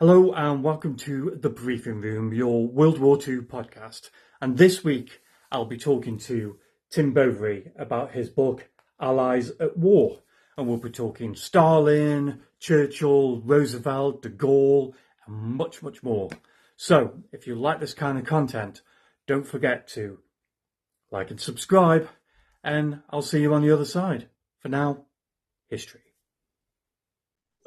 Hello and welcome to The Briefing Room, your World War II podcast. And this week I'll be talking to Tim Bouverie about his book Allies at War. And we'll be talking Stalin, Churchill, Roosevelt, de Gaulle, and much, much more. So if you like this kind of content, don't forget to like and subscribe, and I'll see you on the other side. For now, history.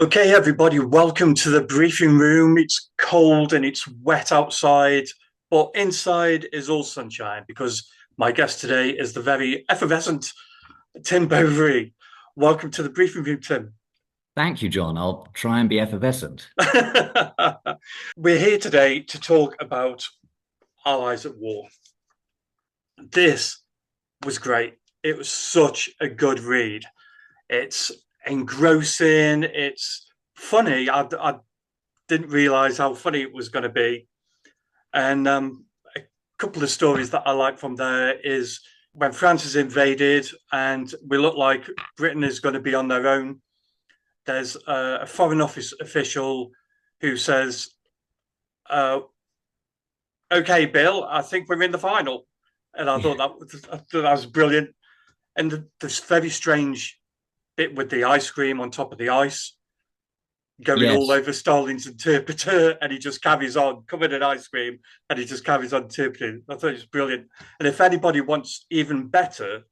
Okay, everybody, welcome to the briefing room. It's cold and it's wet outside, but inside is all sunshine because my guest today is the very effervescent Tim Bouverie. Welcome to the briefing room, Tim. Thank you, John. I'll try and be effervescent. We're here today to talk about Allies at War. This was great. It was such a good read. It's engrossing. It's funny. I didn't realize how funny it was going to be. And a couple of stories that I like from there is when France is invaded and we look like Britain is going to be on their own. There's a Foreign Office official who says, "Okay, Bill, I think we're in the final." And I thought that was brilliant. And this very strange bit with the ice cream on top of the ice going all Yes, over Stalin's interpreter, and he just carries on covered in ice cream, and he just carries on interpreting. I thought it was brilliant. And if anybody wants even better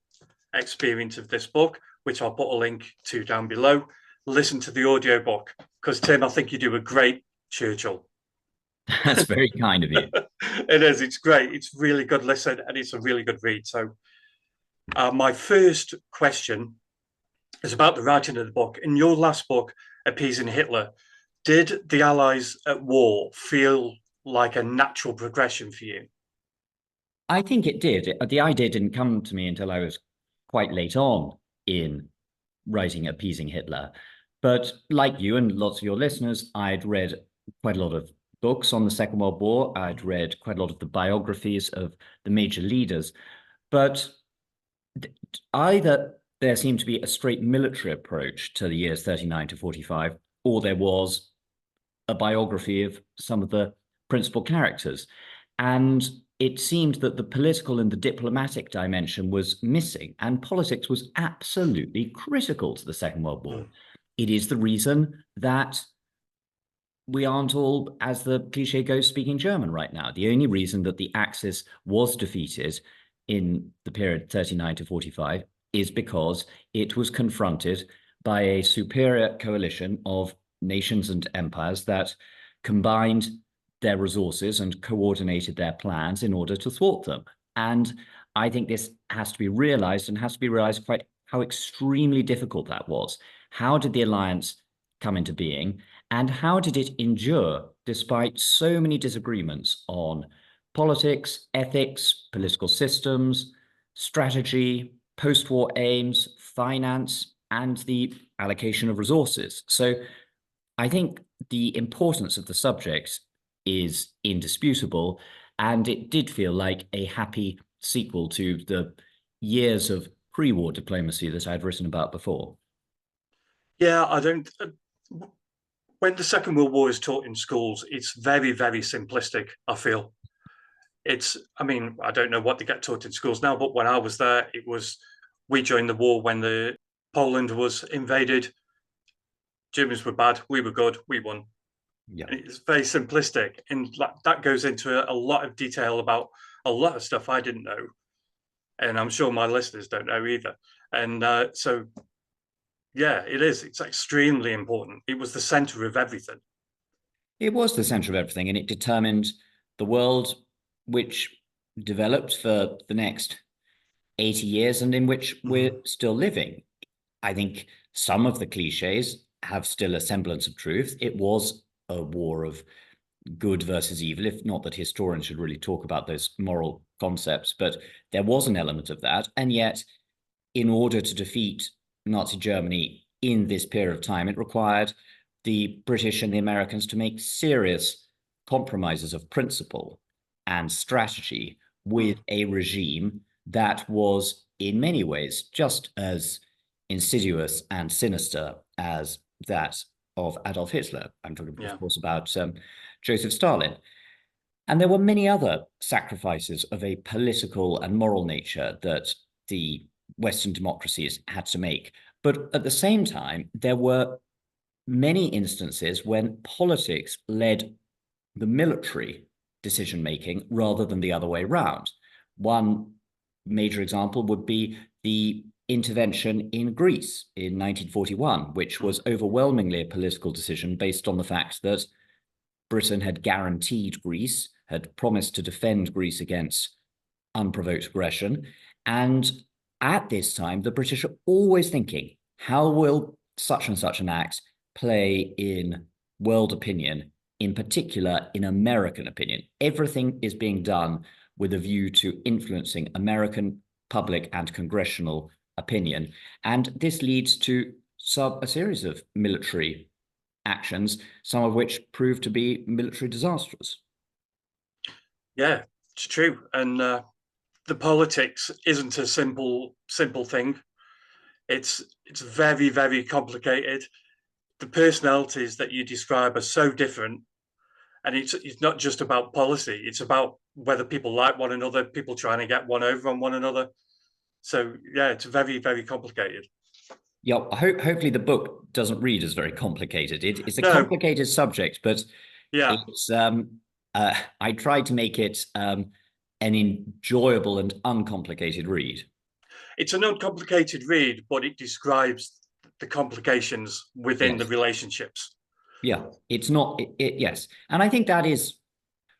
experience of this book, which I'll put a link to down below, listen to the audiobook, because Tim, I think you do a great Churchill. that's very kind of you. It is. It's great. It's really good listen, and it's a really good read. So, my first question is about the writing of the book. In your last book, Appeasing Hitler, did the Allies at war feel like a natural progression for you? I think it did. The idea didn't come to me until I was quite late on in writing Appeasing Hitler. But like you and lots of your listeners, I'd read quite a lot of books on the Second World War. I'd read quite a lot of the biographies of the major leaders. But either there seemed to be a straight military approach to the years 39 to 45, or there was a biography of some of the principal characters. And it seemed that the political and the diplomatic dimension was missing, and politics was absolutely critical to the Second World War. It is the reason that we aren't all, as the cliche goes, speaking German right now. The only reason that the Axis was defeated in the period 39 to 45 is because it was confronted by a superior coalition of nations and empires that combined their resources and coordinated their plans in order to thwart them. And I think this has to be realized, and has to be realized quite how extremely difficult that was. How did the alliance come into being? And how did it endure despite so many disagreements on politics, ethics, political systems, strategy, post-war aims, finance, and the allocation of resources? So I think the importance of the subject is indisputable, and it did feel like a happy sequel to the years of pre-war diplomacy that I'd written about before. Yeah, I don't. When the Second World War is taught in schools, it's very, very simplistic, I feel. I mean, I don't know what they get taught in schools now, but when I was there, it was we joined the war when the Poland was invaded. Germans were bad, we were good, we won. Yeah. And it's very simplistic, and that goes into a lot of detail about a lot of stuff I didn't know, and I'm sure my listeners don't know either. And so, yeah, it is. It's extremely important. It was the center of everything. It was the center of everything, and it determined the world which developed for the next 80 years and in which we're still living. I think some of the cliches have still a semblance of truth. It was a war of good versus evil, if not that historians should really talk about those moral concepts, but there was an element of that. And yet, in order to defeat Nazi Germany in this period of time, it required the British and the Americans to make serious compromises of principle and strategy with a regime that was, in many ways, just as insidious and sinister as that of Adolf Hitler. I'm talking, Yeah. of course, about Joseph Stalin. And there were many other sacrifices of a political and moral nature that the Western democracies had to make. But at the same time, there were many instances when politics led the military decision-making rather than the other way around. One major example would be the intervention in Greece in 1941, which was overwhelmingly a political decision based on the fact that Britain had guaranteed Greece, had promised to defend Greece against unprovoked aggression. And at this time, the British are always thinking, how will such and such an act play in world opinion, in particular in American opinion? Everything is being done with a view to influencing American public and congressional opinion. And this leads to a series of military actions, some of which proved to be military disasters. Yeah, it's true. And the politics isn't a simple thing. It's very, very complicated. The personalities that you describe are so different, and it's not just about policy. It's about whether people like one another, people trying to get one over on one another. So yeah, it's very, very complicated. Yeah, hopefully the book doesn't read as very complicated. It's a No, complicated subject, but yeah, it's I tried to make it an enjoyable and uncomplicated read. it's an uncomplicated read, but it describes the complications within the Yes, relationships. yeah, it's not yes, and I think that is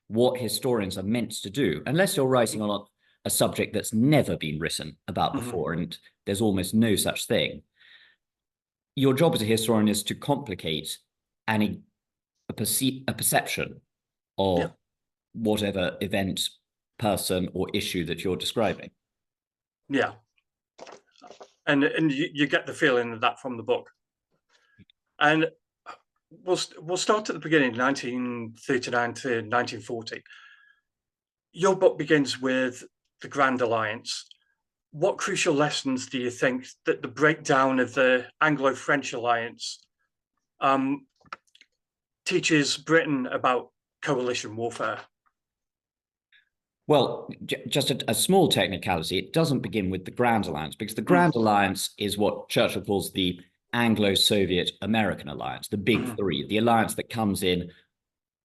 what historians are meant to do, unless you're writing on a subject that's never been written about Mm-hmm. before, and there's almost no such thing. Your job as a historian is to complicate a perception Yeah, of whatever event, person, or issue that you're describing. yeah, and you get the feeling of that from the book. And we'll start at the beginning, 1939 to 1940. Your book begins with the Grand Alliance. What crucial lessons do you think that the breakdown of the Anglo-French alliance um, teaches Britain about coalition warfare? Well, just a small technicality, it doesn't begin with the Grand Alliance, because the Grand Alliance is what Churchill calls the Anglo-Soviet American alliance, the big three, the alliance that comes in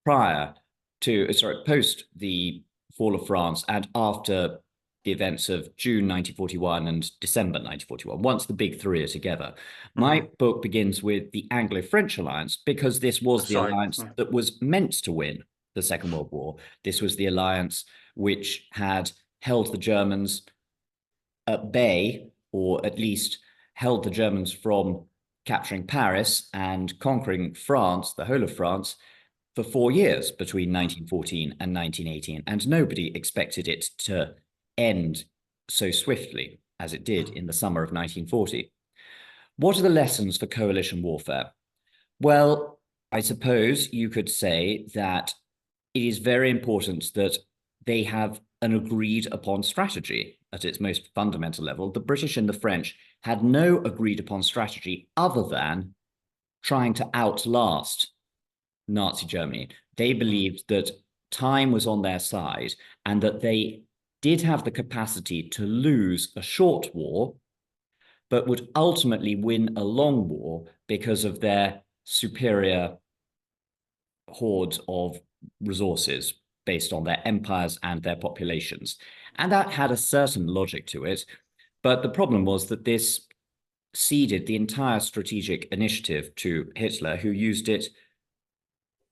post the fall of France and after the events of June 1941 and December 1941, once the big three are together. My book begins with the Anglo-French alliance because this was the alliance that was meant to win the Second World War. This was the alliance which had held the Germans at bay, or at least held the Germans from capturing Paris and conquering France, the whole of France, for 4 years between 1914 and 1918. And nobody expected it to end so swiftly as it did in the summer of 1940. What are the lessons for coalition warfare? Well, I suppose you could say that it is very important that they have an agreed upon strategy at its most fundamental level. The British and the French had no agreed upon strategy other than trying to outlast Nazi Germany. They believed that time was on their side and that they did have the capacity to lose a short war, but would ultimately win a long war because of their superior hordes of resources based on their empires and their populations. And that had a certain logic to it. But the problem was that this ceded the entire strategic initiative to Hitler, who used it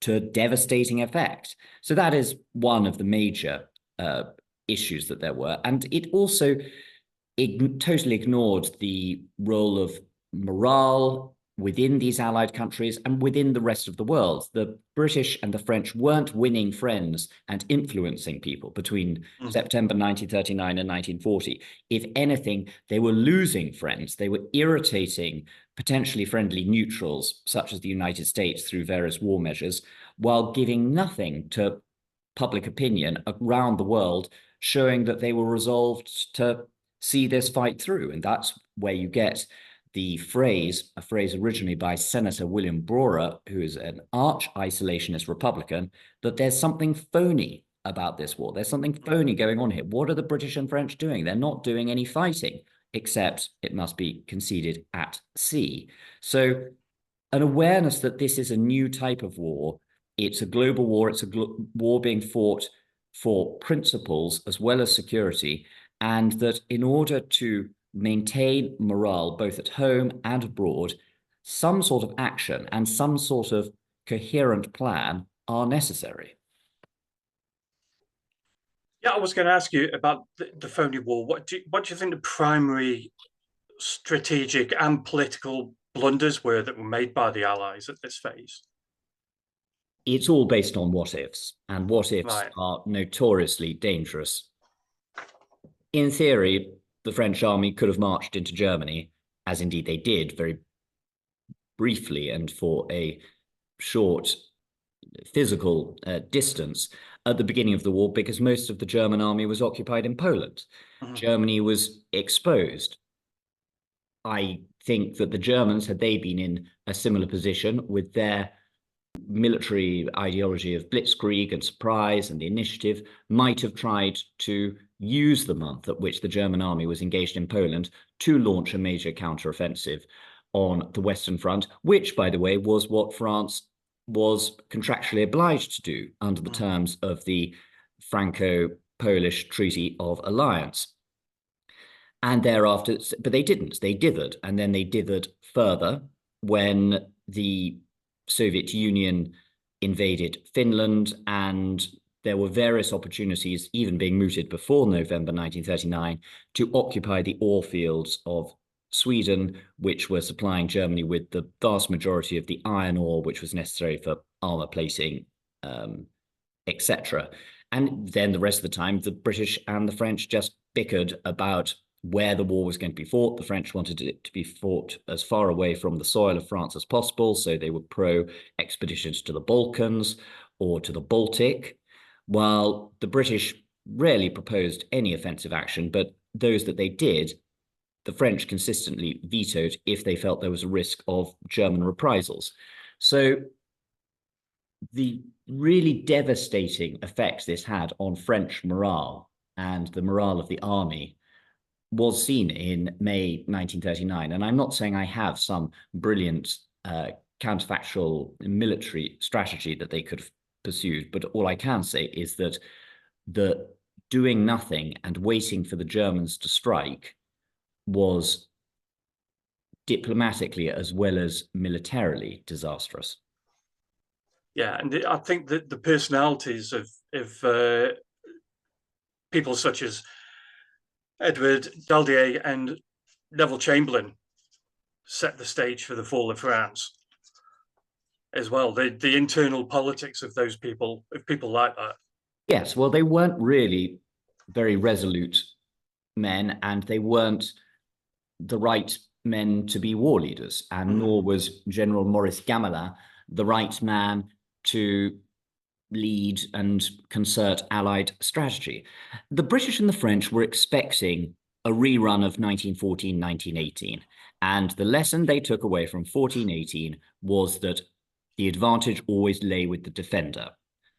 to devastating effect. So that is one of the major issues that there were. And it also totally ignored the role of morale within these allied countries and within the rest of the world. The British and the French weren't winning friends and influencing people between September 1939 and 1940. If anything, they were losing friends. They were irritating potentially friendly neutrals, such as the United States, through various war measures, while giving nothing to public opinion around the world, showing that they were resolved to see this fight through. And that's where you get a phrase originally by Senator William Brewer, who is an arch isolationist Republican, that there's something phony about this war. There's something phony going on here. What are the British and French doing? They're not doing any fighting, except it must be conceded at sea. So an awareness that this is a new type of war. It's a global war. It's a war being fought for principles as well as security, and that in order to maintain morale both at home and abroad, some sort of action and some sort of coherent plan are necessary. Yeah, I was going to ask you about the phony war. What do you think the primary strategic and political blunders were that were made by the Allies at this phase? It's all based on what ifs, and what ifs Right. are notoriously dangerous. In theory, the French army could have marched into Germany, as indeed they did very briefly and for a short physical distance at the beginning of the war, because most of the German army was occupied in Poland. Mm-hmm. Germany was exposed. I think that the Germans, had they been in a similar position with their military ideology of blitzkrieg and surprise and the initiative, might have tried to use the month at which the German army was engaged in Poland to launch a major counteroffensive on the Western Front, which, by the way, was what France was contractually obliged to do under the terms of the Franco-Polish Treaty of Alliance. And thereafter, but they didn't. They dithered, and then they dithered further when the Soviet Union invaded Finland, and there were various opportunities, even being mooted before November 1939, to occupy the ore fields of Sweden, which were supplying Germany with the vast majority of the iron ore, which was necessary for armor plating, etc. And then the rest of the time, the British and the French just bickered about where the war was going to be fought. The French wanted it to be fought as far away from the soil of France as possible, so they were pro expeditions to the Balkans or to the Baltic, while the British rarely proposed any offensive action, but those that they did, the French consistently vetoed if they felt there was a risk of German reprisals. So the really devastating effects this had on French morale and the morale of the army was seen in May 1939. And I'm not saying I have some brilliant counterfactual military strategy that they could have pursued, but all I can say is that the doing nothing and waiting for the Germans to strike was diplomatically as well as militarily disastrous. Yeah, and I think that the personalities of people such as Edward Daladier and Neville Chamberlain set the stage for the fall of France as well. The internal politics of those people, of people like that. Yes, well, they weren't really very resolute men, and they weren't the right men to be war leaders, and nor was General Maurice Gamelin the right man to lead and concert Allied strategy. The British and the French were expecting a rerun of 1914, 1918. And the lesson they took away from 1418 was that the advantage always lay with the defender,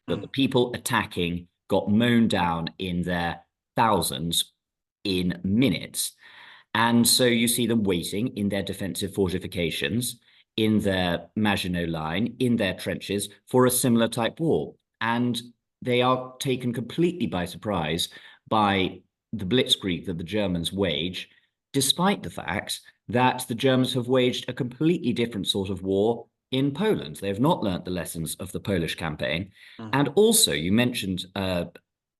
that the people attacking got mown down in their thousands in minutes. And so you see them waiting in their defensive fortifications, in their Maginot Line, in their trenches for a similar type war. And they are taken completely by surprise by the blitzkrieg that the Germans wage, despite the fact that the Germans have waged a completely different sort of war in Poland. They have not learnt the lessons of the Polish campaign. And also, you mentioned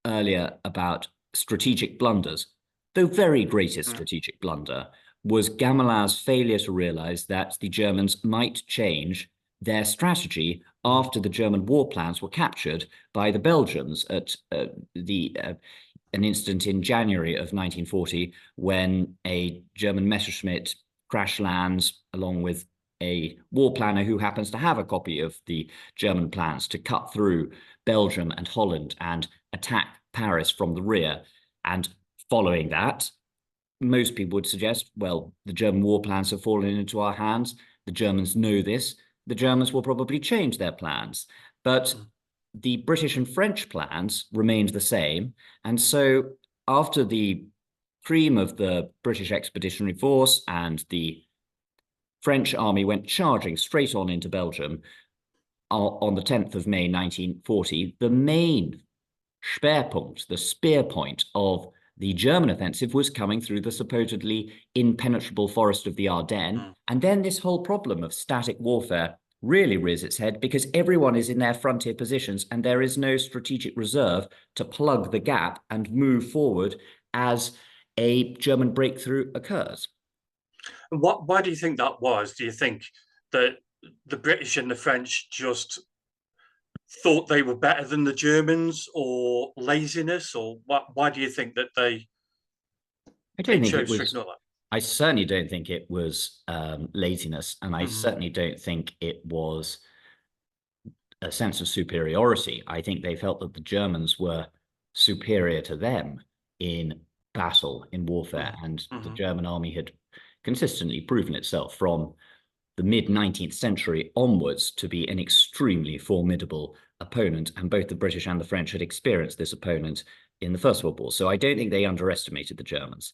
earlier about strategic blunders. The very greatest strategic blunder was Gamelin's failure to realize that the Germans might change their strategy after the German war plans were captured by the Belgians at an incident in January of 1940 when a German Messerschmitt crash lands along with a war planner who happens to have a copy of the German plans to cut through Belgium and Holland and attack Paris from the rear. And following that, most people would suggest, well, the German war plans have fallen into our hands. The Germans know this. The Germans will probably change their plans. But the British and French plans remained the same. And so after the cream of the British Expeditionary Force and the French army went charging straight on into Belgium on the 10th of May, 1940, the main Schwerpunkt, the spear point of the German offensive was coming through the supposedly impenetrable forest of the Ardennes. And then this whole problem of static warfare really rears its head because everyone is in their frontier positions and there is no strategic reserve to plug the gap and move forward as a German breakthrough occurs. Why do you think that was? Do you think that the British and the French just thought they were better than the Germans, or laziness, or why do you think that they chose to ignore that? I certainly don't think it was laziness, and I certainly don't think it was a sense of superiority. I think they felt that the Germans were superior to them in battle, in warfare, and the German army had consistently proven itself from the mid-19th century onwards to be an extremely formidable opponent, and both the British and the French had experienced this opponent in the First World War. So I don't think they underestimated the Germans.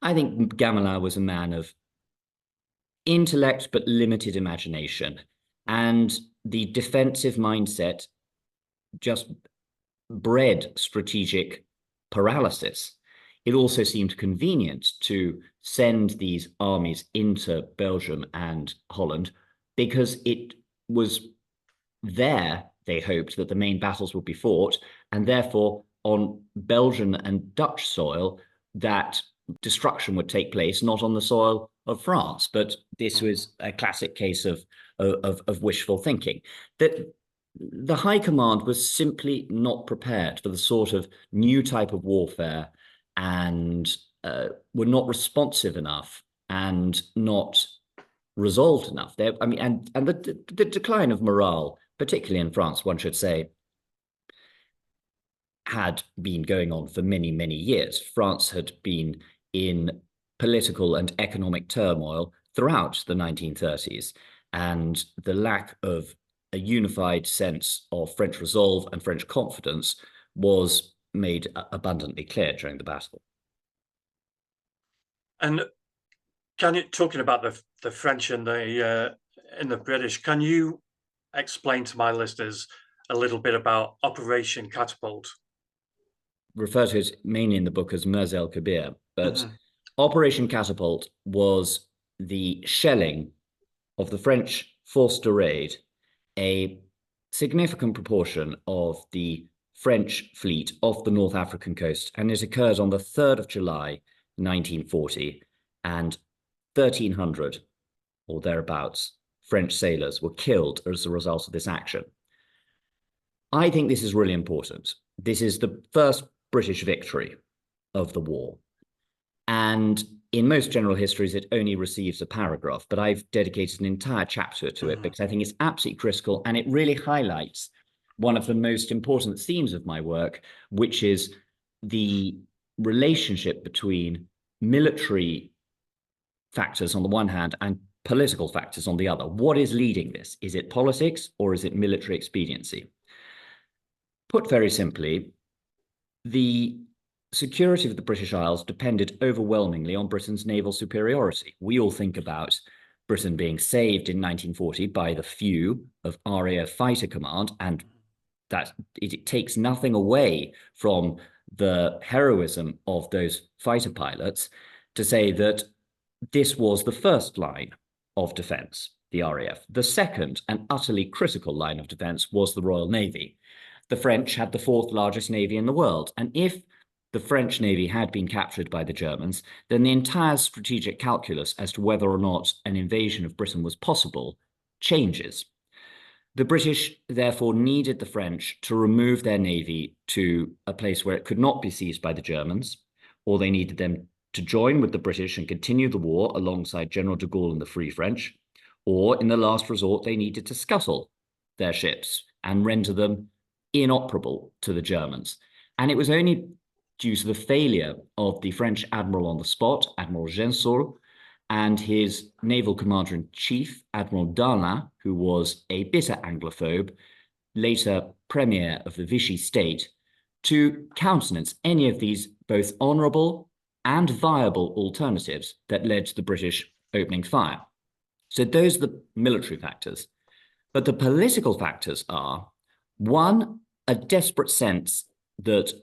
I think Gamelin was a man of intellect but limited imagination, and the defensive mindset just bred strategic paralysis. It also seemed convenient to send these armies into Belgium and Holland because it was there, they hoped, that the main battles would be fought, and therefore on Belgian and Dutch soil that destruction would take place, not on the soil of France. But this was a classic case of wishful thinking. That the High Command was simply not prepared for the sort of new type of warfare, and were not responsive enough and not resolved enough. And the decline of morale, particularly in France, one should say, had been going on for many, many years. France had been in political and economic turmoil throughout the 1930s, and the lack of a unified sense of French resolve and French confidence was made abundantly clear during the battle. And talking about the French and the British, can you explain to my listeners a little bit about Operation Catapult? Refer to it mainly in the book as Mers el Kabir, but Operation Catapult was the shelling of the French force de raid, a significant proportion of the French fleet off the North African coast, and it occurred on the 3rd of July, 1940, and 1,300 or thereabouts French sailors were killed as a result of this action. I think this is really important. This is the first British victory of the war. And in most general histories, it only receives a paragraph, but I've dedicated an entire chapter to it because I think it's absolutely critical, and it really highlights one of the most important themes of my work, which is the relationship between military factors on the one hand and political factors on the other. What is leading this? Is it politics or is it military expediency? Put very simply, the security of the British Isles depended overwhelmingly on Britain's naval superiority. We all think about Britain being saved in 1940 by the few of RAF Fighter Command, and that it takes nothing away from the heroism of those fighter pilots to say that this was the first line of defense, the RAF. The second and utterly critical line of defense was the Royal Navy. The French had the fourth largest navy in the world, and if the French navy had been captured by the Germans, then the entire strategic calculus as to whether or not an invasion of Britain was possible changes. The British therefore needed the French to remove their navy to a place where it could not be seized by the Germans, or they needed them to join with the British and continue the war alongside General de Gaulle and the Free French, or in the last resort, they needed to scuttle their ships and render them inoperable to the Germans. And it was only due to the failure of the French admiral on the spot, Admiral Gensol, and his naval commander-in-chief, Admiral Darlan, who was a bitter Anglophobe, later premier of the Vichy state, to countenance any of these both honourable and viable alternatives that led to the British opening fire. So those are the military factors. But the political factors are, one, a desperate sense that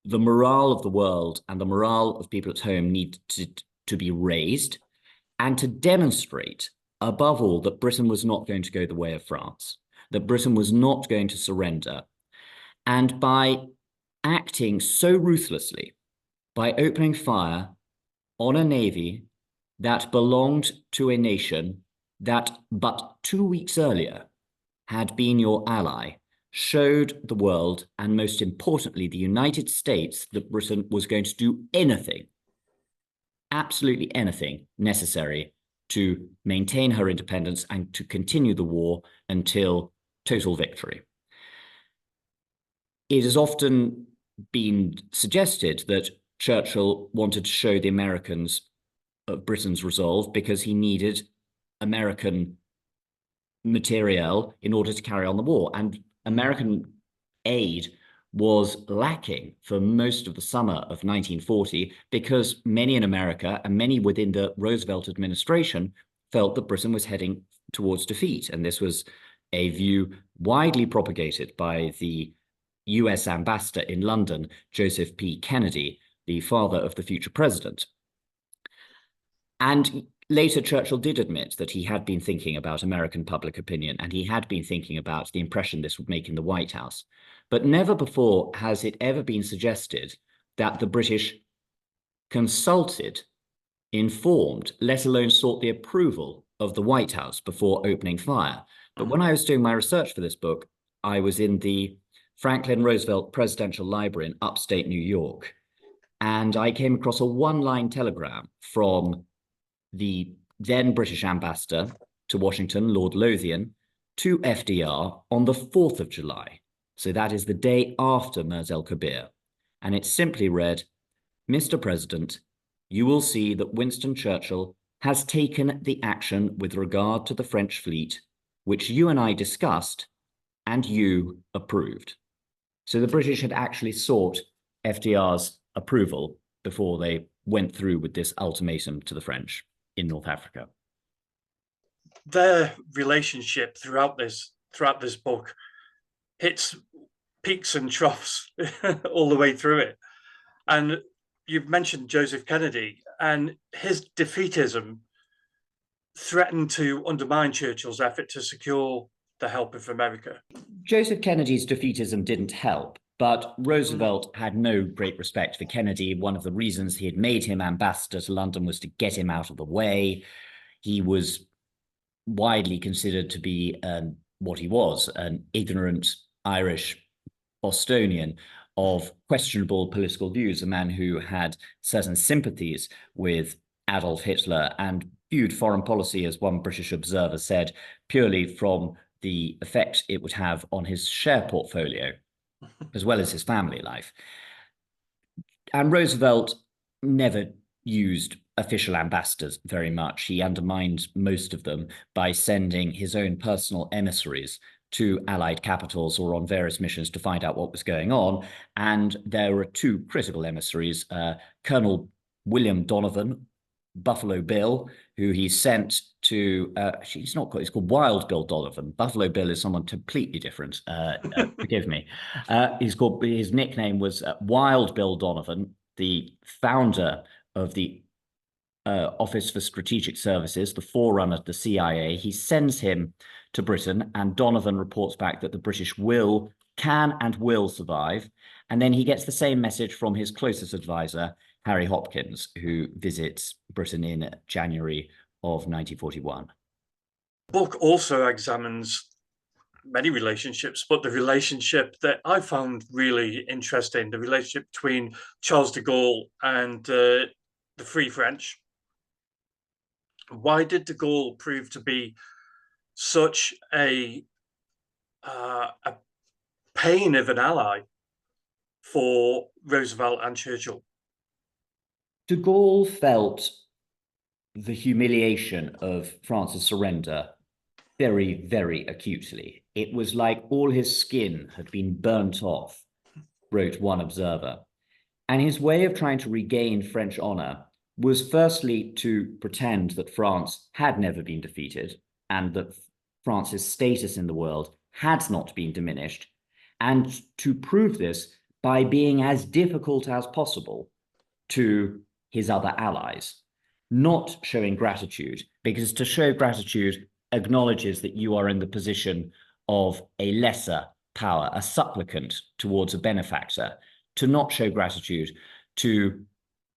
the morale of the world and the morale of people at home need to be raised, and to demonstrate, above all, that Britain was not going to go the way of France, that Britain was not going to surrender. And by acting so ruthlessly, by opening fire on a navy that belonged to a nation that but 2 weeks earlier had been your ally, showed the world, and most importantly, the United States, that Britain was going to do anything, absolutely anything necessary to maintain her independence and to continue the war until total victory. It has often been suggested that Churchill wanted to show the Americans Britain's resolve because he needed American materiel in order to carry on the war. And American aid was lacking for most of the summer of 1940 because many in America and many within the Roosevelt administration felt that Britain was heading towards defeat. And this was a view widely propagated by the US ambassador in London, Joseph P. Kennedy, the father of the future president. And later, Churchill did admit that he had been thinking about American public opinion, and he had been thinking about the impression this would make in the White House. But never before has it ever been suggested that the British consulted, informed, let alone sought the approval of the White House before opening fire. But when I was doing my research for this book, I was in the Franklin Roosevelt Presidential Library in upstate New York, and I came across a one-line telegram from the then British ambassador to Washington, Lord Lothian, to FDR on the 4th of July. So that is the day after Mers el-Kabir. And it simply read, "Mr. President, you will see that Winston Churchill has taken the action with regard to the French fleet, which you and I discussed, and you approved." So the British had actually sought FDR's approval before they went through with this ultimatum to the French in North Africa. Their relationship throughout this book hits peaks and troughs all the way through it. And you've mentioned Joseph Kennedy, and his defeatism threatened to undermine Churchill's effort to secure the help of America. Joseph Kennedy's defeatism didn't help, but Roosevelt had no great respect for Kennedy. One of the reasons he had made him ambassador to London was to get him out of the way. He was widely considered to be what he was, an ignorant Irish Bostonian of questionable political views, a man who had certain sympathies with Adolf Hitler and viewed foreign policy, as one British observer said, purely from the effect it would have on his share portfolio, as well as his family life. And Roosevelt never used official ambassadors very much. He undermined most of them by sending his own personal emissaries to Allied capitals or on various missions to find out what was going on. And there were two critical emissaries, Colonel William Donovan, Buffalo Bill, who he sent to, he's called Wild Bill Donovan. Buffalo Bill is someone completely different. Forgive me. His nickname was Wild Bill Donovan, the founder of the Office for Strategic Services, the forerunner of the CIA. He sends him to Britain, and Donovan reports back that the British can and will survive. And then he gets the same message from his closest advisor, Harry Hopkins, who visits Britain in January of 1941. The book also examines many relationships, but the relationship that I found really interesting, the relationship between Charles de Gaulle and the Free French. Why did de Gaulle prove to be such a pain of an ally for Roosevelt and Churchill? De Gaulle felt the humiliation of France's surrender very, very acutely. It was like all his skin had been burnt off, wrote one observer. And his way of trying to regain French honor was firstly to pretend that France had never been defeated and that France's status in the world had not been diminished, and to prove this by being as difficult as possible to his other allies, not showing gratitude, because to show gratitude acknowledges that you are in the position of a lesser power, a supplicant towards a benefactor. To not show gratitude, to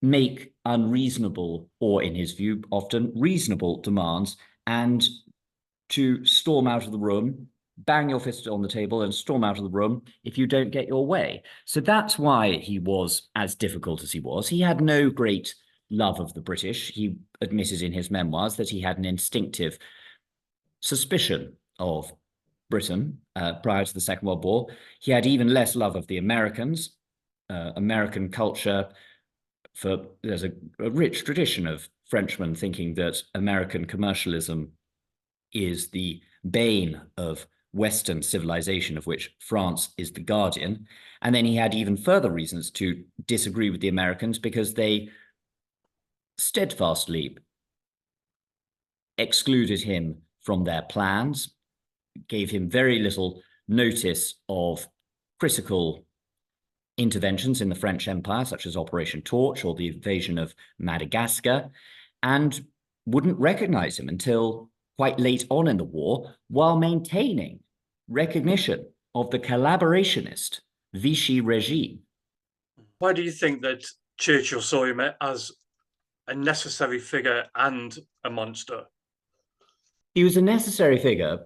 make unreasonable, or in his view, often reasonable demands, and to storm out of the room, bang your fist on the table and storm out of the room if you don't get your way. So that's why he was as difficult as he was. He had no great love of the British. He admitted in his memoirs that he had an instinctive suspicion of Britain prior to the Second World War. He had even less love of the Americans. American culture, there's a rich tradition of Frenchmen thinking that American commercialism is the bane of Western civilization, of which France is the guardian. And then he had even further reasons to disagree with the Americans because they steadfastly excluded him from their plans, gave him very little notice of critical interventions in the French Empire, such as Operation Torch or the invasion of Madagascar, and wouldn't recognize him until quite late on in the war, while maintaining recognition of the collaborationist Vichy regime. Why do you think that Churchill saw him as a necessary figure and a monster? He was a necessary figure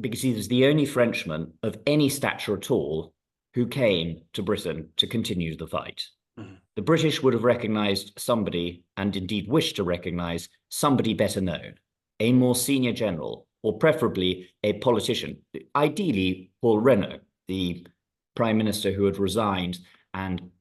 because he was the only Frenchman of any stature at all who came to Britain to continue the fight. Mm-hmm. The British would have recognized somebody, and indeed wished to recognize somebody better known, a more senior general, or preferably a politician, ideally Paul Reynaud, the prime minister who had resigned and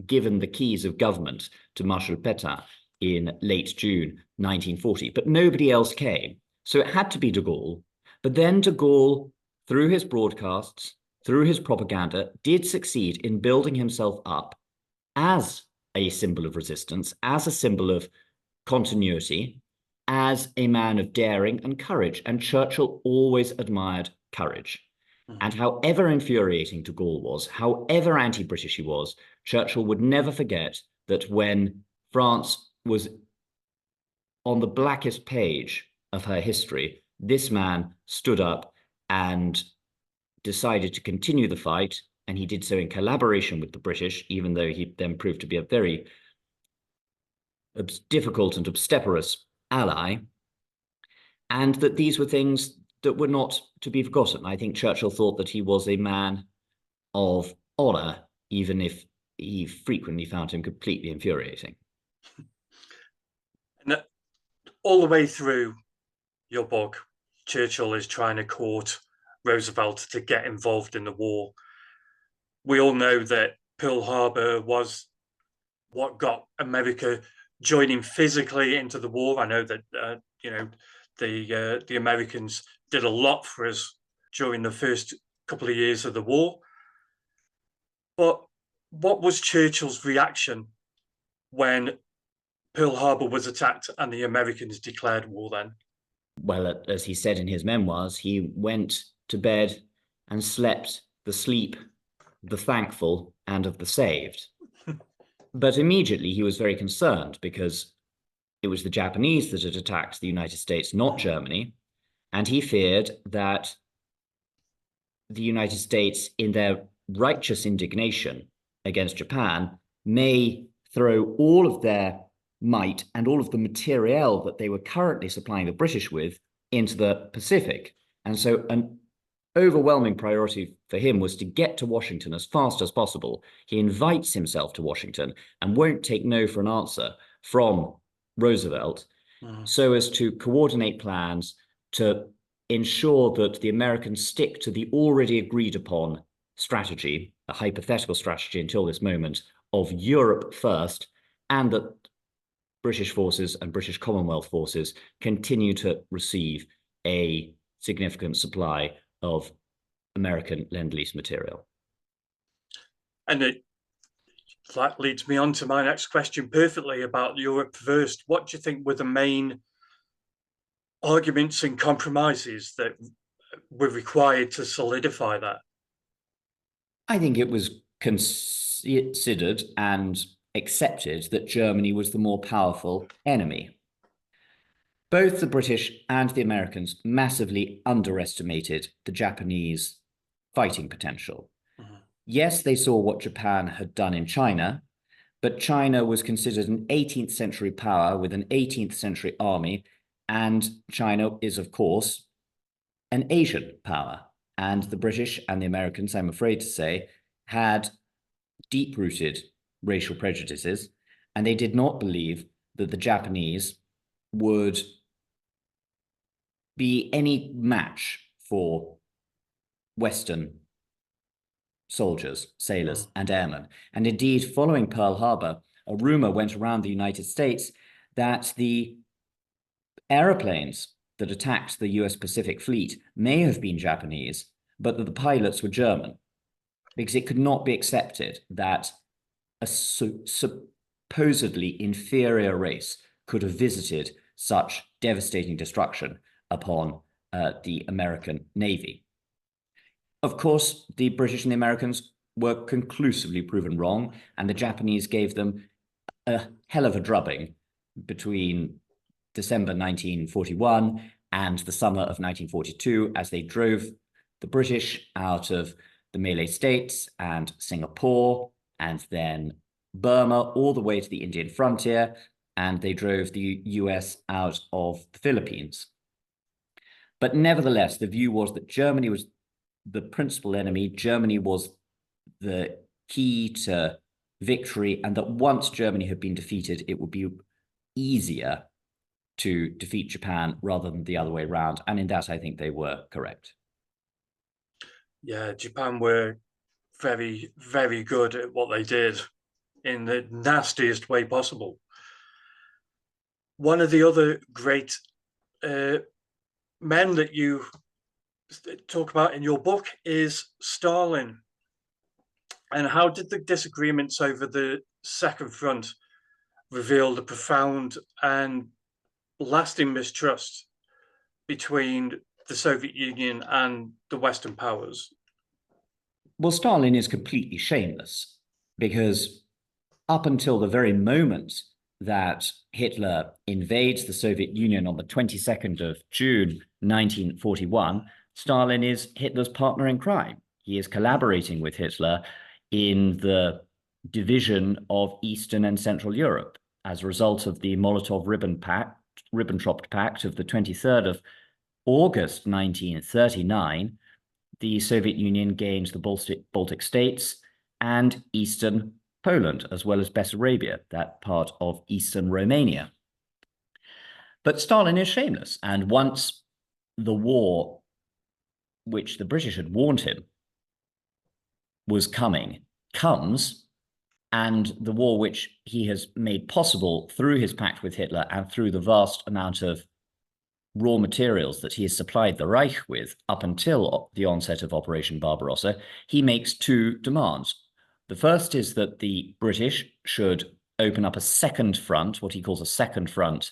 given the keys of government to Marshal Pétain in late June 1940. But nobody else came. So it had to be de Gaulle. But then de Gaulle, through his broadcasts, through his propaganda, did succeed in building himself up as a symbol of resistance, as a symbol of continuity, as a man of daring and courage. And Churchill always admired courage. And however infuriating de Gaulle was, however anti-British he was, Churchill would never forget that when France was on the blackest page of her history, this man stood up and decided to continue the fight, and he did so in collaboration with the British, even though he then proved to be a very difficult and obstreperous ally, and that these were things that were not to be forgotten. I think Churchill thought that he was a man of honor, even if he frequently found him completely infuriating. And all the way through your book, Churchill is trying to court Roosevelt to get involved in the war. We all know that Pearl Harbor was what got America joining physically into the war. I know that the Americans did a lot for us during the first couple of years of the war. But what was Churchill's reaction when Pearl Harbor was attacked and the Americans declared war then? Well, as he said in his memoirs, he went to bed and slept the sleep of the thankful and of the saved. But immediately he was very concerned because it was the Japanese that had attacked the United States, not Germany. And he feared that the United States, in their righteous indignation against Japan, may throw all of their might and all of the materiel that they were currently supplying the British with into the Pacific. And so an overwhelming priority for him was to get to Washington as fast as possible. He invites himself to Washington and won't take no for an answer from Roosevelt, so as to coordinate plans to ensure that the Americans stick to the already agreed upon strategy a hypothetical strategy until this moment of Europe first, and that British forces and British Commonwealth forces continue to receive a significant supply of American Lend-Lease material. And that leads me on to my next question perfectly about Europe first. What do you think were the main arguments and compromises that were required to solidify that? I think it was considered and accepted that Germany was the more powerful enemy. Both the British and the Americans massively underestimated the Japanese fighting potential. Mm-hmm. Yes, they saw what Japan had done in China, but China was considered an 18th century power with an 18th century army, and China is, of course, an Asian power. And the British and the Americans, I'm afraid to say, had deep-rooted racial prejudices, and they did not believe that the Japanese would be any match for Western soldiers, sailors, and airmen. And indeed, following Pearl Harbor, a rumor went around the United States that the aeroplanes that attacked the US Pacific Fleet may have been Japanese, but that the pilots were German, because it could not be accepted that a supposedly inferior race could have visited such devastating destruction upon the American Navy. Of course, the British and the Americans were conclusively proven wrong, and the Japanese gave them a hell of a drubbing between December 1941 and the summer of 1942, as they drove the British out of the Malay States and Singapore, and then Burma, all the way to the Indian frontier, and they drove the US out of the Philippines. But nevertheless, the view was that Germany was the principal enemy. Germany was the key to victory, and that once Germany had been defeated, it would be easier to defeat Japan rather than the other way around. And in that, I think they were correct. Yeah, Japan were very, very good at what they did in the nastiest way possible. One of the other great men that you talk about in your book is Stalin. And how did the disagreements over the Second Front reveal the profound and lasting mistrust between the Soviet Union and the Western powers? Well, Stalin is completely shameless, because up until the very moment that Hitler invades the Soviet Union on the 22nd of June 1941, Stalin is Hitler's partner in crime. He is collaborating with Hitler in the division of Eastern and Central Europe as a result of the Molotov-Ribbentrop Pact of the 23rd of August 1939. The Soviet Union gained the Baltic states and Eastern Poland, as well as Bessarabia, that part of Eastern Romania. But Stalin is shameless, and once the war, which the British had warned him was coming, comes, and the war which he has made possible through his pact with Hitler and through the vast amount of raw materials that he has supplied the Reich with up until the onset of Operation Barbarossa, he makes two demands. The first is that the British should open up a second front, what he calls a second front,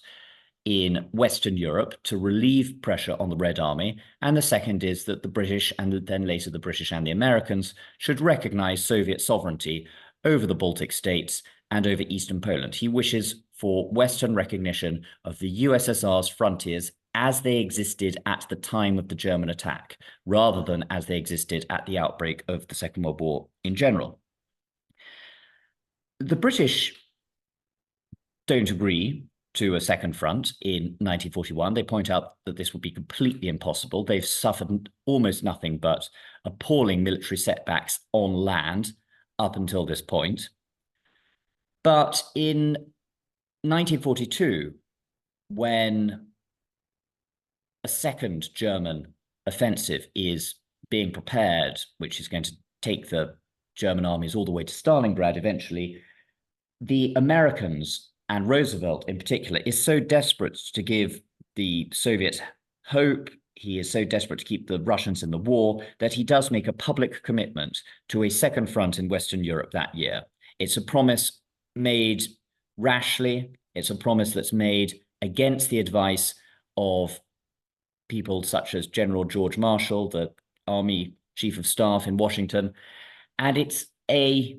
in Western Europe to relieve pressure on the Red Army. And the second is that the British, and then later the British and the Americans, should recognize Soviet sovereignty over the Baltic states and over Eastern Poland. He wishes for Western recognition of the USSR's frontiers as they existed at the time of the German attack, rather than as they existed at the outbreak of the Second World War in general. The British don't agree to a second front in 1941. They point out that this would be completely impossible. They've suffered almost nothing but appalling military setbacks on land up until this point. But in 1942, when a second German offensive is being prepared, which is going to take the German armies all the way to Stalingrad eventually, the Americans, and Roosevelt in particular, is so desperate to give the Soviets hope, he is so desperate to keep the Russians in the war, that he does make a public commitment to a second front in Western Europe that year. It's a promise made rashly. It's a promise that's made against the advice of people such as General George Marshall, the Army Chief of Staff in Washington. And it's a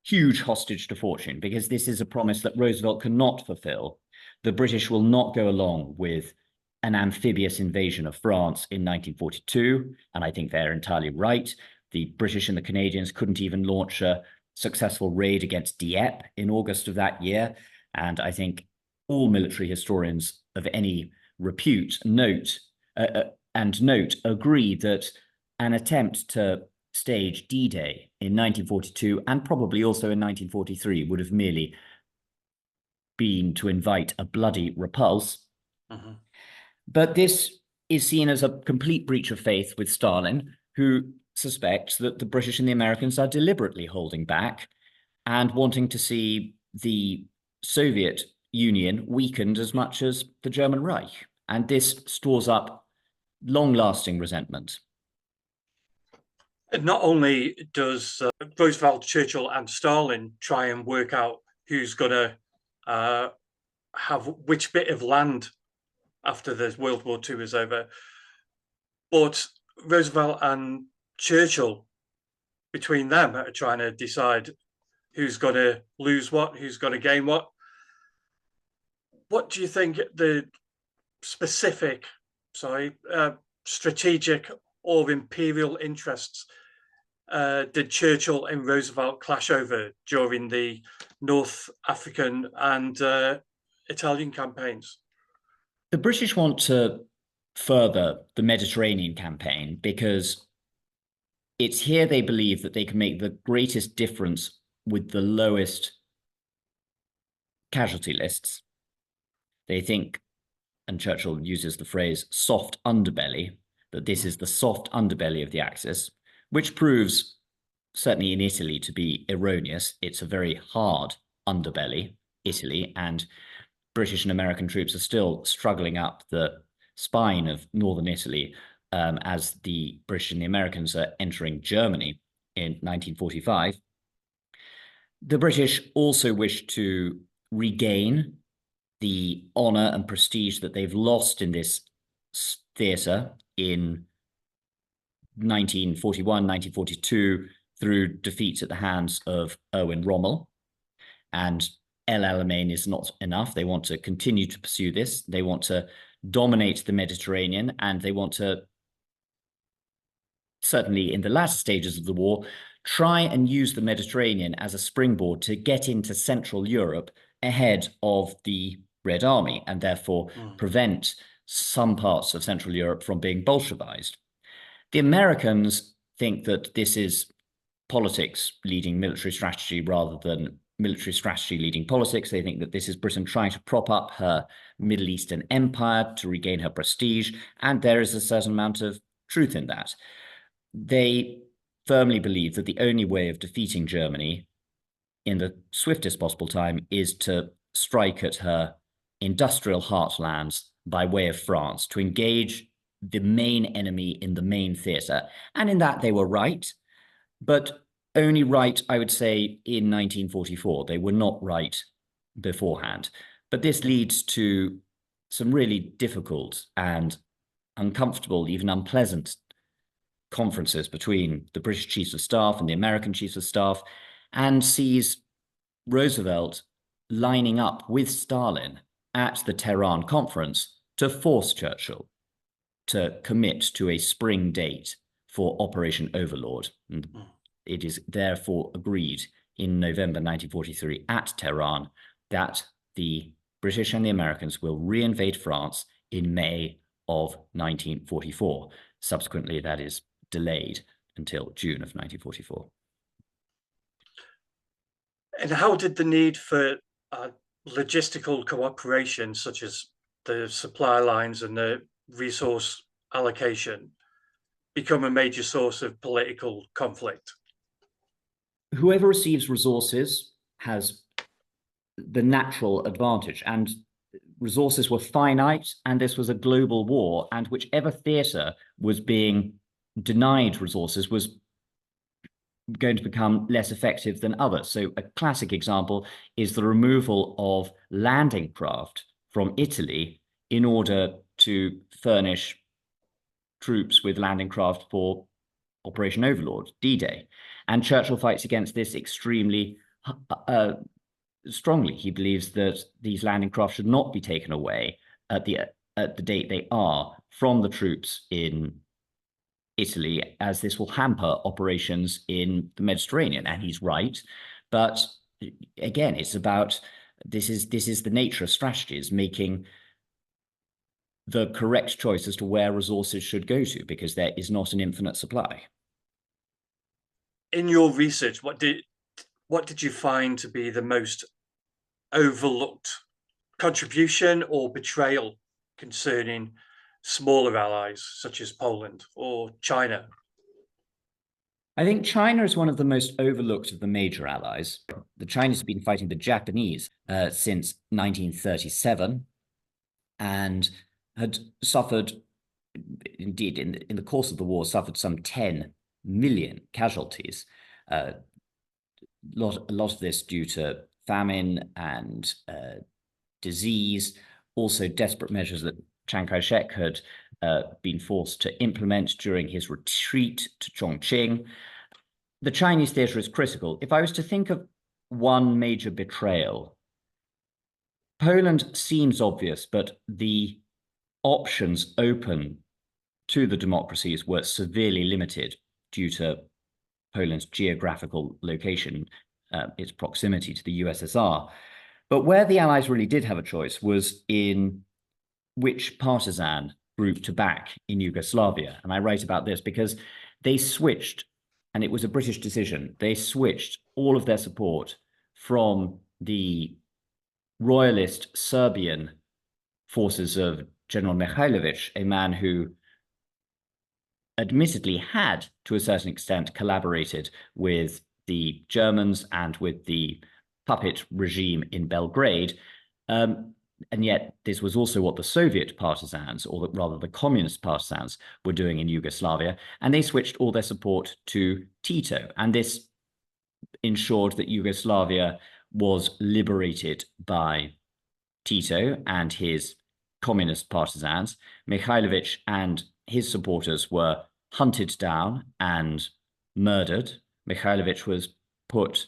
huge hostage to fortune, because this is a promise that Roosevelt cannot fulfill. The British will not go along with an amphibious invasion of France in 1942, and I think they're entirely right. The British and the Canadians couldn't even launch a successful raid against Dieppe in August of that year, and I think all military historians of any repute note agree that an attempt to stage D-Day in 1942 and probably also in 1943 would have merely been to invite a bloody repulse. Mm-hmm. But this is seen as a complete breach of faith with Stalin, who suspects that the British and the Americans are deliberately holding back and wanting to see the Soviet Union weakened as much as the German Reich. And this stores up long-lasting resentment. Not only does Roosevelt, Churchill, and Stalin try and work out who's going to have which bit of land after the World War II is over, but Roosevelt and Churchill, between them, are trying to decide who's going to lose what, who's going to gain what. What do you think the specific, strategic or imperial interests did Churchill and Roosevelt clash over during the North African and Italian campaigns? The British want to further the Mediterranean campaign because it's here they believe that they can make the greatest difference with the lowest casualty lists. They think, and Churchill uses the phrase soft underbelly, that this is the soft underbelly of the Axis, which proves, certainly in Italy, to be erroneous. It's a very hard underbelly, Italy, and British and American troops are still struggling up the spine of northern Italy as the British and the Americans are entering Germany in 1945. The British also wish to regain the honor and prestige that they've lost in this theater in 1941, 1942, through defeats at the hands of Erwin Rommel. And El Alamein is not enough. They want to continue to pursue this. They want to dominate the Mediterranean, and they want to, certainly in the latter stages of the war, try and use the Mediterranean as a springboard to get into Central Europe ahead of the Red Army, and therefore prevent some parts of Central Europe from being Bolshevized. The Americans think that this is politics leading military strategy rather than military strategy leading politics. They think that this is Britain trying to prop up her Middle Eastern empire to regain her prestige, and there is a certain amount of truth in that. They firmly believe that the only way of defeating Germany in the swiftest possible time is to strike at her industrial heartlands by way of France, to engage the main enemy in the main theatre. And in that they were right, but only right, I would say, in 1944. They were not right beforehand. But this leads to some really difficult and uncomfortable, even unpleasant conferences between the British Chiefs of Staff and the American Chiefs of Staff, and sees Roosevelt lining up with Stalin at the Tehran conference to force Churchill to commit to a spring date for Operation Overlord. And it is therefore agreed in November 1943 at Tehran that the British and the Americans will reinvade France in May of 1944. Subsequently, that is delayed until June of 1944. And how did the need for logistical cooperation, such as the supply lines and the resource allocation, become a major source of political conflict? whoever receives resources has the natural advantage, and resources were finite, and this was a global war, and whichever theatre was being denied resources was going to become less effective than others. So a classic example is the removal of landing craft from Italy in order to furnish troops with landing craft for Operation Overlord, D-Day. And Churchill fights against this extremely strongly. He believes that these landing craft should not be taken away at the date they are from the troops in Italy, as this will hamper operations in the Mediterranean. And he's right. But again, it's about this is the nature of strategies, making the correct choice as to where resources should go to, because there is not an infinite supply. In your research, what did you find to be the most overlooked contribution or betrayal concerning smaller allies such as Poland or China? I think China is one of the most overlooked of the major allies. The Chinese have been fighting the Japanese since 1937 and had suffered, indeed, in the course of the war, suffered some 10 million casualties. A lot of this due to famine and disease, also desperate measures that Chiang Kai-shek had been forced to implement during his retreat to Chongqing. The Chinese theatre is critical. If I was to think of one major betrayal, Poland seems obvious, but the options open to the democracies were severely limited due to Poland's geographical location, its proximity to the USSR. But where the Allies really did have a choice was in which partisan group to back in Yugoslavia. And I write about this because they switched, and it was a British decision, they switched all of their support from the royalist Serbian forces of General Mihailovic, a man who admittedly had, to a certain extent, collaborated with the Germans and with the puppet regime in Belgrade. And yet this was also what the Soviet partisans, or rather the communist partisans, were doing in Yugoslavia. And they switched all their support to Tito. And this ensured that Yugoslavia was liberated by Tito and his communist partisans. Mihailovic and his supporters were hunted down and murdered. Mihailovic was put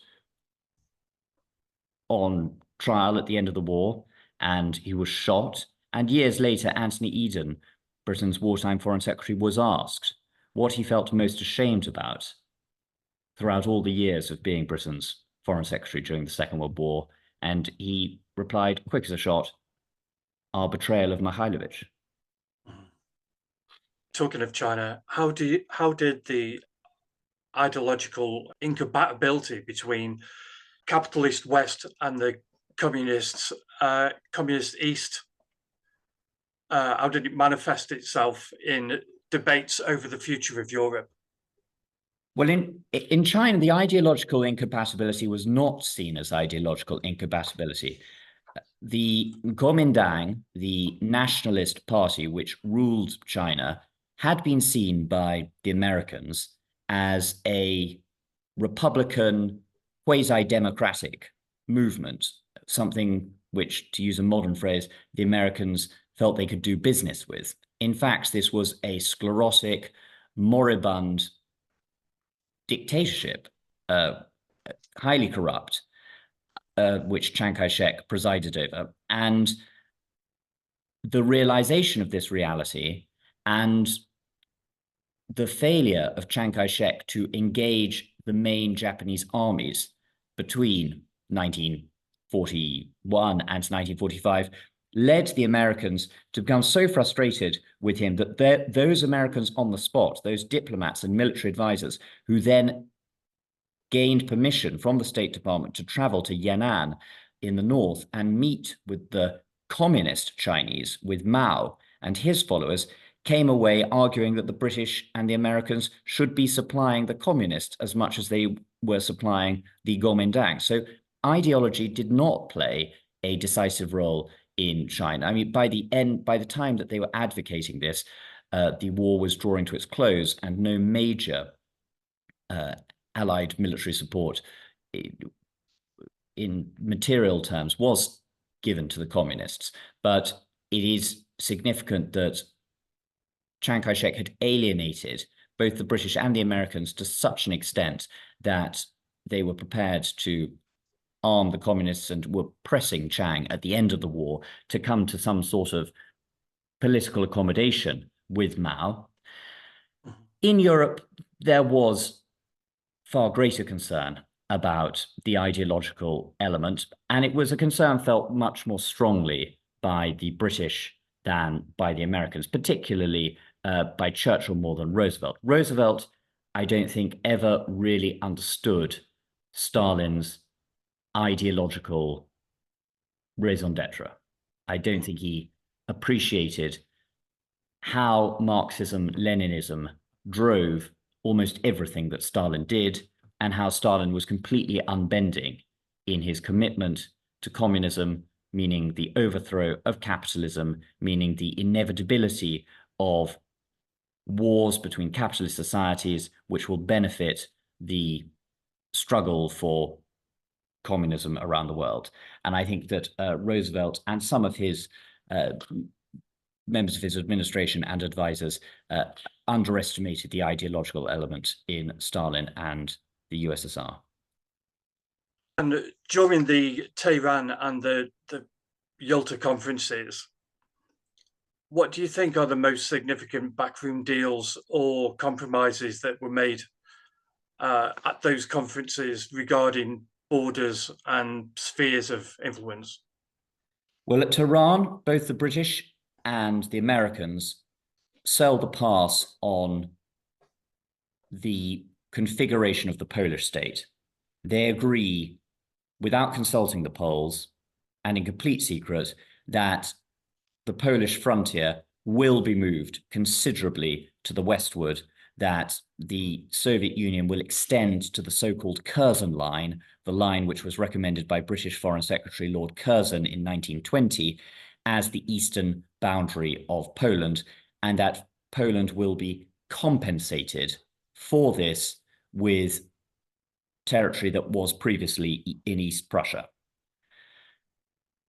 on trial at the end of the war, and he was shot. And years later, Anthony Eden, Britain's wartime foreign secretary, was asked what he felt most ashamed about throughout all the years of being Britain's foreign secretary during the Second World War. And he replied, quick as a shot, our betrayal of Mihailovic. Talking of China, how did the ideological incompatibility between capitalist West and the communist East, how did it manifest itself in debates over the future of Europe? Well, in China, the ideological incompatibility was not seen as ideological incompatibility. The Kuomintang, the nationalist party which ruled China, had been seen by the Americans as a republican, quasi-democratic movement, something which, to use a modern phrase, the Americans felt they could do business with. In fact, this was a sclerotic, moribund dictatorship, highly corrupt, which Chiang Kai-shek presided over. And the realization of this reality and the failure of Chiang Kai-shek to engage the main Japanese armies between 1941 and 1945 led the Americans to become so frustrated with him that those Americans on the spot, those diplomats and military advisors, who then gained permission from the State Department to travel to Yan'an in the north and meet with the communist Chinese, with Mao and his followers, came away arguing that the British and the Americans should be supplying the communists as much as they were supplying the Kuomintang. So ideology did not play a decisive role in China. I mean, by the time that they were advocating this, the war was drawing to its close, and no major Allied military support in material terms was given to the communists. But it is significant that Chiang Kai-shek had alienated both the British and the Americans to such an extent that they were prepared to arm the communists and were pressing Chiang at the end of the war to come to some sort of political accommodation with Mao. In Europe, there was far greater concern about the ideological element, and it was a concern felt much more strongly by the British than by the Americans, particularly by Churchill more than Roosevelt. Roosevelt, I don't think, ever really understood Stalin's ideological raison d'etre. I don't think he appreciated how Marxism, Leninism drove almost everything that Stalin did, and how Stalin was completely unbending in his commitment to communism, meaning the overthrow of capitalism, meaning the inevitability of wars between capitalist societies, which will benefit the struggle for communism around the world. And I think that Roosevelt and some of his members of his administration and advisors underestimated the ideological element in Stalin and the USSR. And during the Tehran and the Yalta conferences, what do you think are the most significant backroom deals or compromises that were made at those conferences regarding borders and spheres of influence? Well, at Tehran, both the British and the Americans sell the pass on the configuration of the Polish state. They agree, without consulting the Poles and in complete secret, that the Polish frontier will be moved considerably to the westward, that the Soviet Union will extend to the so-called Curzon line, the line which was recommended by British Foreign Secretary Lord Curzon in 1920 as the eastern boundary of Poland, and that Poland will be compensated for this with territory that was previously in East Prussia.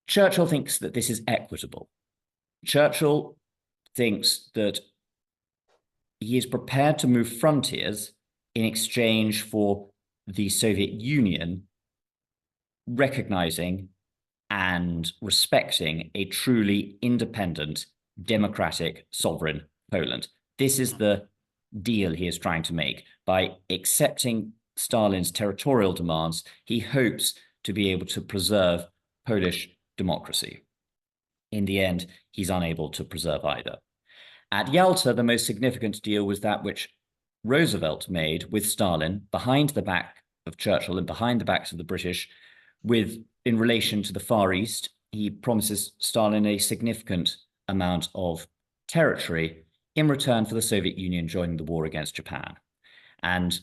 Churchill thinks that this is equitable. Churchill thinks that he is prepared to move frontiers in exchange for the Soviet Union recognizing and respecting a truly independent, democratic, sovereign Poland. This is the deal he is trying to make. By accepting Stalin's territorial demands, he hopes to be able to preserve Polish democracy. In the end, he's unable to preserve either. At Yalta, the most significant deal was that which Roosevelt made with Stalin behind the back of Churchill and behind the backs of the British, in relation to the Far East. He promises Stalin a significant amount of territory in return for the Soviet Union joining the war against Japan. And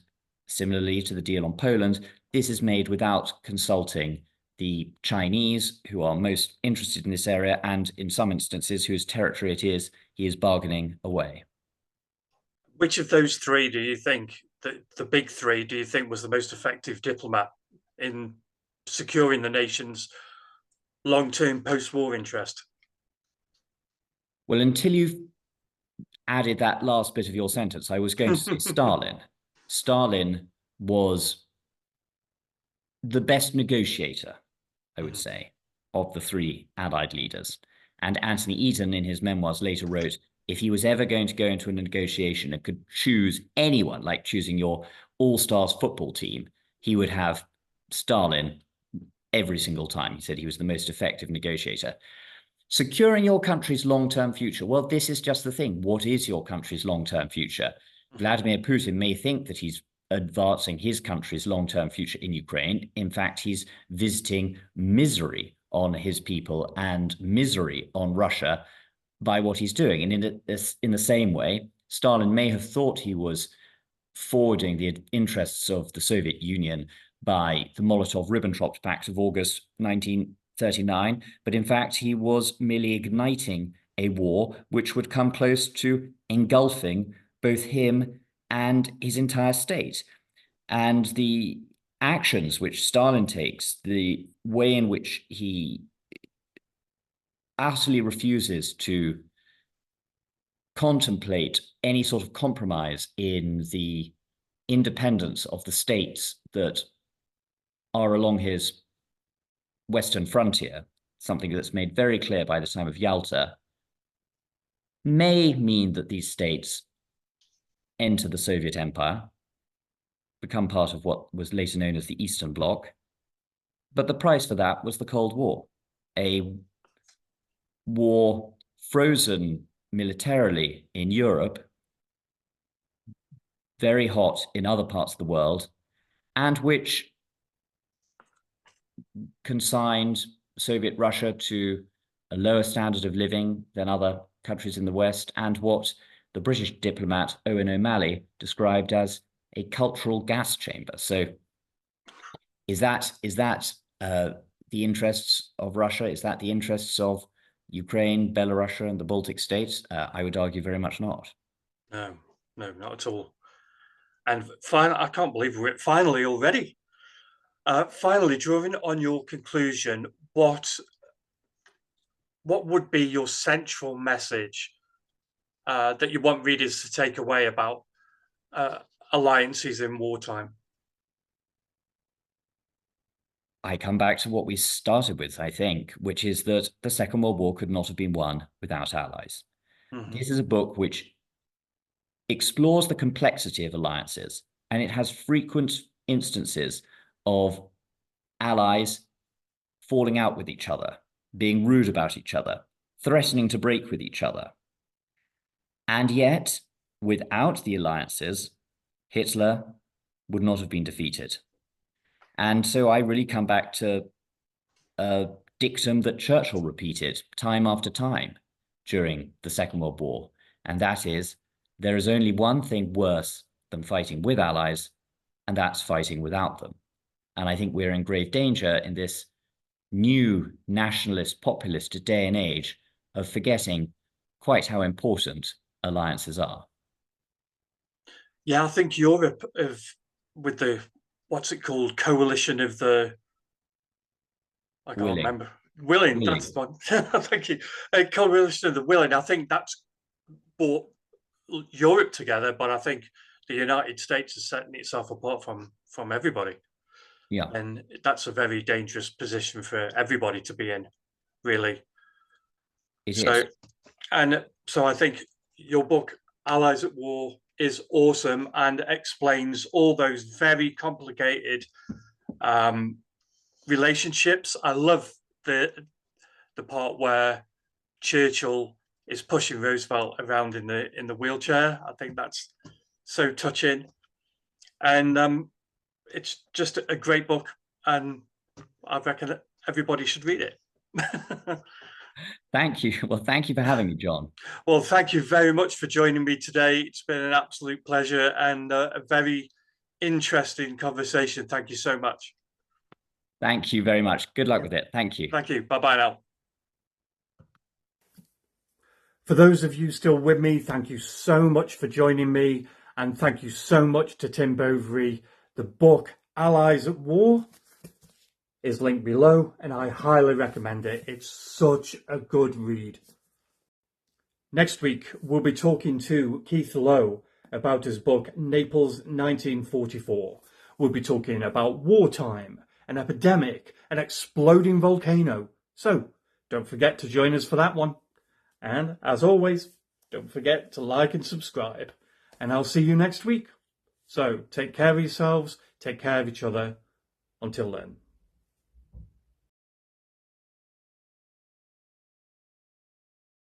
similarly to the deal on Poland, this is made without consulting the Chinese, who are most interested in this area, and in some instances whose territory it is, he is bargaining away. Which of those three do you think, the big three, do you think was the most effective diplomat in securing the nation's long-term post-war interest? Well, until you've added that last bit of your sentence, I was going to say Stalin. Stalin was the best negotiator, I would say, of the three Allied leaders. And Anthony Eden, in his memoirs, later wrote, if he was ever going to go into a negotiation and could choose anyone, like choosing your all-stars football team, he would have Stalin every single time. He said he was the most effective negotiator. Securing your country's long-term future. Well, this is just the thing. What is your country's long-term future? Vladimir Putin may think that he's advancing his country's long-term future in Ukraine. In fact, he's visiting misery on his people and misery on Russia by what he's doing. And in the same way, Stalin may have thought he was forwarding the interests of the Soviet Union by the Molotov-Ribbentrop Pact of August 1939, but in fact he was merely igniting a war which would come close to engulfing both him and his entire state. And the actions which Stalin takes, the way in which he utterly refuses to contemplate any sort of compromise in the independence of the states that are along his western frontier, something that's made very clear by the time of Yalta, may mean that these states enter the Soviet Empire, become part of what was later known as the Eastern Bloc. But the price for that was the Cold War, a war frozen militarily in Europe, very hot in other parts of the world, and which consigned Soviet Russia to a lower standard of living than other countries in the West, and what the British diplomat Owen O'Malley described as a cultural gas chamber. So is that the interests of Russia? Is that the interests of Ukraine, Belarus, and the Baltic states? I would argue very much not. No, not at all. And finally, I can't believe we're finally already. Finally, drawing on your conclusion, what would be your central message that you want readers to take away about alliances in wartime? I come back to what we started with, I think, which is that the Second World War could not have been won without allies. Mm-hmm. This is a book which explores the complexity of alliances, and it has frequent instances of allies falling out with each other, being rude about each other, threatening to break with each other. And yet, without the alliances, Hitler would not have been defeated. And so I really come back to a dictum that Churchill repeated time after time during the Second World War, and that is, there is only one thing worse than fighting with allies, and that's fighting without them. And I think we're in grave danger in this new nationalist, populist day and age of forgetting quite how important alliances are. Yeah, I think Europe, with the, what's it called, coalition of the, I can't remember. Willing, that's the one. Thank you. A coalition of the willing. I think that's brought Europe together, but I think the United States is setting itself apart from everybody. Yeah. And that's a very dangerous position for everybody to be in, really. It is. And so I think your book, Allies at War, is awesome and explains all those very complicated relationships. I love the part where Churchill is pushing Roosevelt around in the wheelchair. I think that's so touching, and it's just a great book, and I reckon everybody should read it. Thank you. Well, thank you for having me, John. Well, thank you very much for joining me today. It's been an absolute pleasure and a very interesting conversation. Thank you so much. Thank you very much. Good luck with it. Thank you. Thank you. Bye-bye now. For those of you still with me, thank you so much for joining me. And thank you so much to Tim Bouverie. The book, Allies at War, is linked below, and I highly recommend it. It's such a good read. Next week, we'll be talking to Keith Lowe about his book, Naples 1944. We'll be talking about wartime, an epidemic, an exploding volcano. So don't forget to join us for that one. And as always, don't forget to like and subscribe. And I'll see you next week. So take care of yourselves, take care of each other. Until then.